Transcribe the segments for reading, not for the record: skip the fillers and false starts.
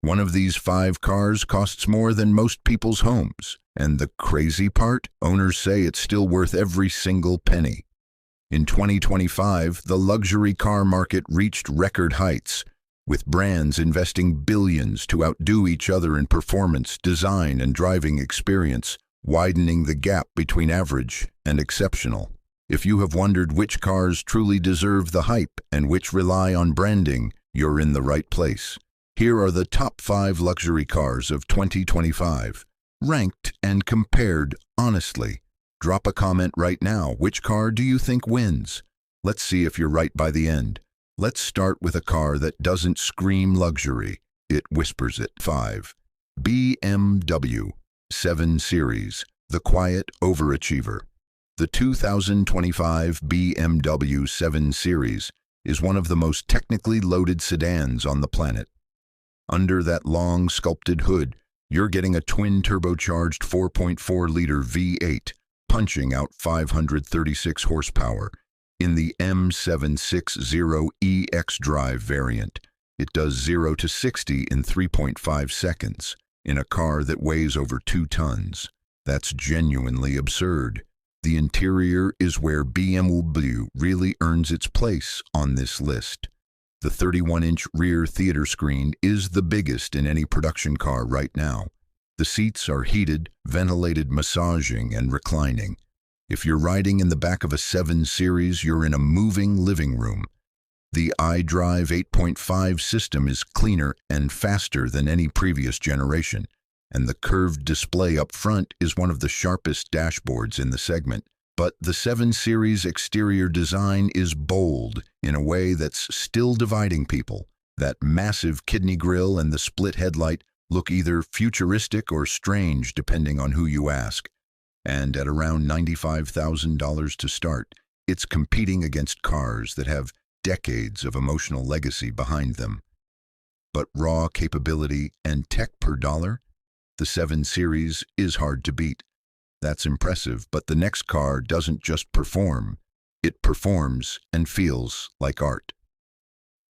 One of these 5 cars costs more than most people's homes, and the crazy part, owners say it's still worth every single penny. In 2025, the luxury car market reached record heights, with brands investing billions to outdo each other in performance, design, and driving experience, widening the gap between average and exceptional. If you have wondered which cars truly deserve the hype and which rely on branding, you're in the right place. Here are the top 5 luxury cars of 2025, ranked and compared honestly. Drop a comment right now. Which car do you think wins? Let's see if you're right by the end. Let's start with a car that doesn't scream luxury. It whispers it. 5. BMW 7 Series, the quiet overachiever. The 2025 BMW 7 Series is one of the most technically loaded sedans on the planet. Under that long, sculpted hood, you're getting a twin-turbocharged 4.4-liter V8, punching out 536 horsepower. In the M760 xDrive variant, it does 0 to 60 in 3.5 seconds, in a car that weighs over 2 tons. That's genuinely absurd. The interior is where BMW really earns its place on this list. The 31-inch rear theater screen is the biggest in any production car right now. The seats are heated, ventilated, massaging, and reclining. If you're riding in the back of a 7 Series, you're in a moving living room. The iDrive 8.5 system is cleaner and faster than any previous generation, and the curved display up front is one of the sharpest dashboards in the segment. But the 7 Series exterior design is bold in a way that's still dividing people. That massive kidney grille and the split headlight look either futuristic or strange depending on who you ask. And at around $95,000 to start, it's competing against cars that have decades of emotional legacy behind them. But raw capability and tech per dollar? The 7 Series is hard to beat. That's impressive, but the next car doesn't just perform, it performs and feels like art.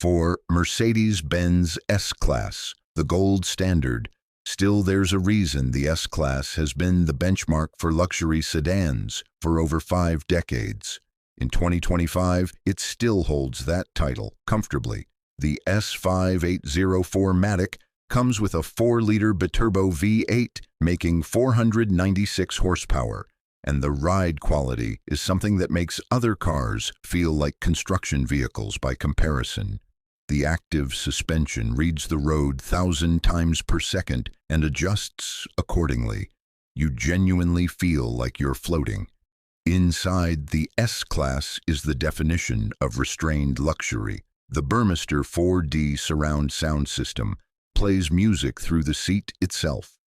For Mercedes-Benz S-Class, the gold standard, still there's a reason the S-Class has been the benchmark for luxury sedans for over 5 decades. In 2025, it still holds that title comfortably. The S5804 Matic comes with a 4-liter biturbo V8 making 496 horsepower, and the ride quality is something that makes other cars feel like construction vehicles by comparison. The active suspension reads the road 1,000 times per second and adjusts accordingly. You genuinely feel like you're floating. Inside, the S-Class is the definition of restrained luxury. The Burmester 4D surround sound system plays music through the seat itself.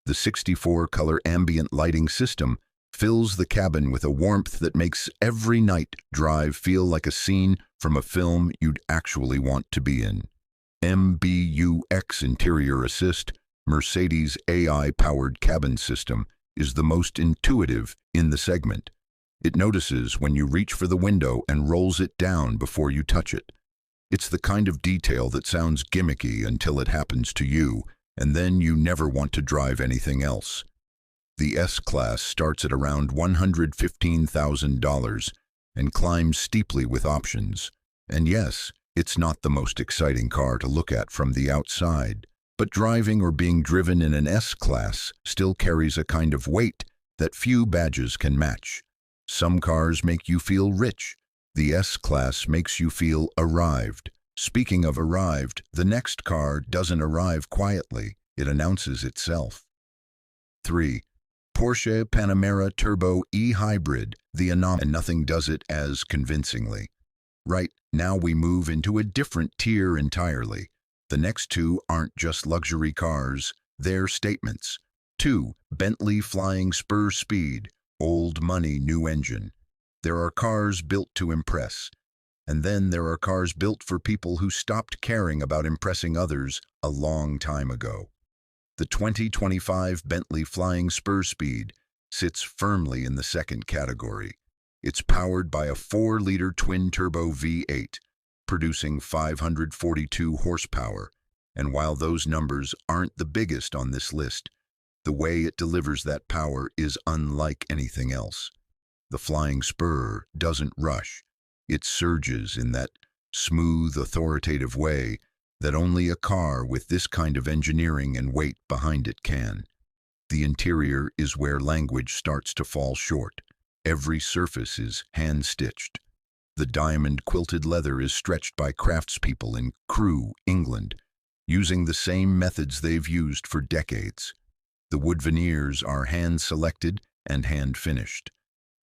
The 64-color ambient lighting system fills the cabin with a warmth that makes every night drive feel like a scene from a film you'd actually want to be in. MBUX Interior Assist, Mercedes' AI-powered cabin system, is the most intuitive in the segment. It notices when you reach for the window and rolls it down before you touch it. It's the kind of detail that sounds gimmicky until it happens to you, and then you never want to drive anything else. The S-Class starts at around $115,000 and climbs steeply with options. And yes, it's not the most exciting car to look at from the outside, but driving or being driven in an S-Class still carries a kind of weight that few badges can match. Some cars make you feel rich. The S-Class makes you feel arrived. Speaking of arrived, the next car doesn't arrive quietly. It announces itself. 3. Porsche Panamera Turbo E-Hybrid, the anomaly, and nothing does it as convincingly. Right, now we move into a different tier entirely. The next 2 aren't just luxury cars, they're statements. 2. Bentley Flying Spur Speed, old money, new engine. There are cars built to impress. And then there are cars built for people who stopped caring about impressing others a long time ago. The 2025 Bentley Flying Spur Speed sits firmly in the second category. It's powered by a 4-liter twin-turbo V8, producing 542 horsepower, And while those numbers aren't the biggest on this list, the way it delivers that power is unlike anything else. The flying spur doesn't rush. It surges in that smooth, authoritative way that only a car with this kind of engineering and weight behind it can. The interior is where language starts to fall short. Every surface is hand-stitched. The diamond-quilted leather is stretched by craftspeople in Crewe, England, using the same methods they've used for decades. The wood veneers are hand-selected and hand-finished.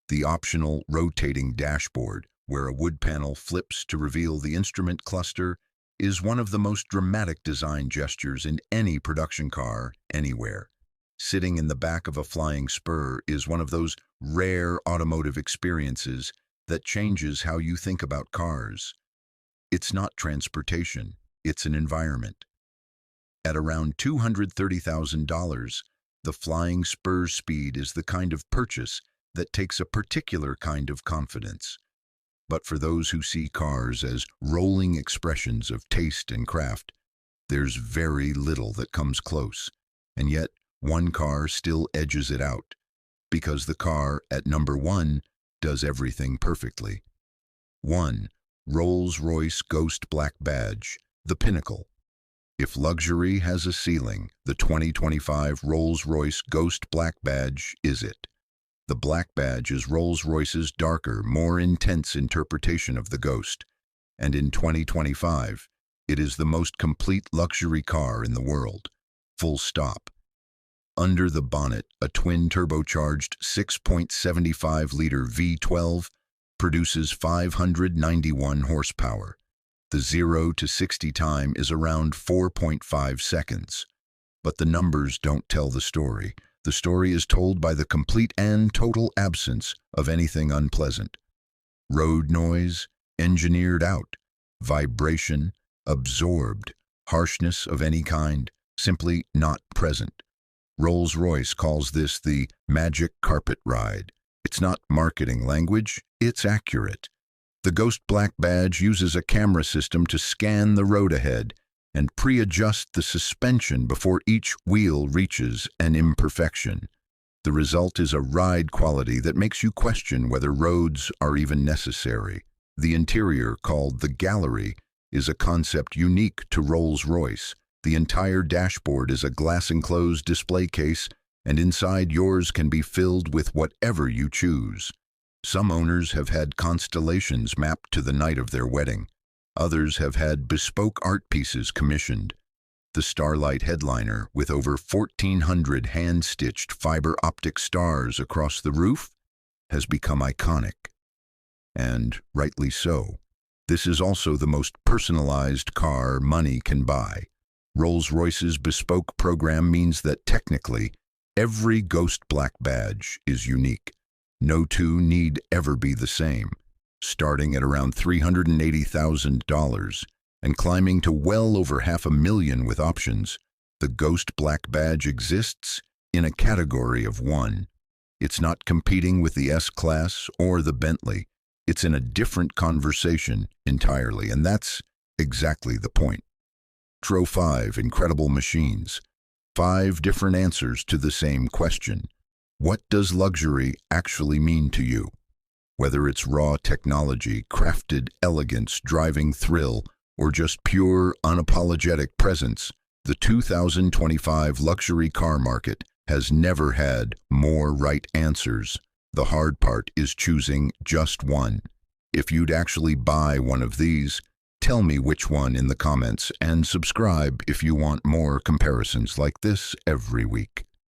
The optional rotating dashboard, where a wood panel flips to reveal the instrument cluster, is one of the most dramatic design gestures in any production car anywhere. Sitting in the back of a flying spur is one of those rare automotive experiences that changes how you think about cars. It's not transportation, it's an environment. At around $230,000, the flying spur speed is the kind of purchase that takes a particular kind of confidence. But for those who see cars as rolling expressions of taste and craft, there's very little that comes close. And yet, one car still edges it out, because the car at number 1 does everything perfectly. 1. Rolls-Royce Ghost Black Badge, the pinnacle. If luxury has a ceiling, the 2025 Rolls-Royce Ghost Black Badge is it. The Black Badge is Rolls-Royce's darker, more intense interpretation of the Ghost, and in 2025, it is the most complete luxury car in the world. Full stop. Under the bonnet, a twin-turbocharged 6.75-liter V12 produces 591 horsepower. The 0 to 60 time is around 4.5 seconds. But the numbers don't tell the story. The story is told by the complete and total absence of anything unpleasant. Road noise, engineered out. Vibration, absorbed. Harshness of any kind, simply not present. Rolls-Royce calls this the magic carpet ride. It's not marketing language, it's accurate. The Ghost Black Badge uses a camera system to scan the road ahead and pre-adjust the suspension before each wheel reaches an imperfection. The result is a ride quality that makes you question whether roads are even necessary. The interior, called the gallery, is a concept unique to Rolls-Royce. The entire dashboard is a glass-enclosed display case, and inside yours can be filled with whatever you choose. Some owners have had constellations mapped to the night of their wedding. Others have had bespoke art pieces commissioned. The Starlight headliner, with over 1,400 hand-stitched fiber optic stars across the roof, has become iconic. And rightly so. This is also the most personalized car money can buy. Rolls-Royce's bespoke program means that technically, every Ghost Black Badge is unique. No two need ever be the same, starting at around $380,000 and climbing to well over $500,000 with options. The Ghost Black Badge exists in a category of one. It's not competing with the S-Class or the Bentley. It's in a different conversation entirely, and that's exactly the point. Tro 5 Incredible Machines. 5 different answers to the same question. What does luxury actually mean to you? Whether it's raw technology, crafted elegance, driving thrill, or just pure, unapologetic presence, the 2025 luxury car market has never had more right answers. The hard part is choosing just one. If you'd actually buy one of these, tell me which one in the comments and subscribe if you want more comparisons like this every week.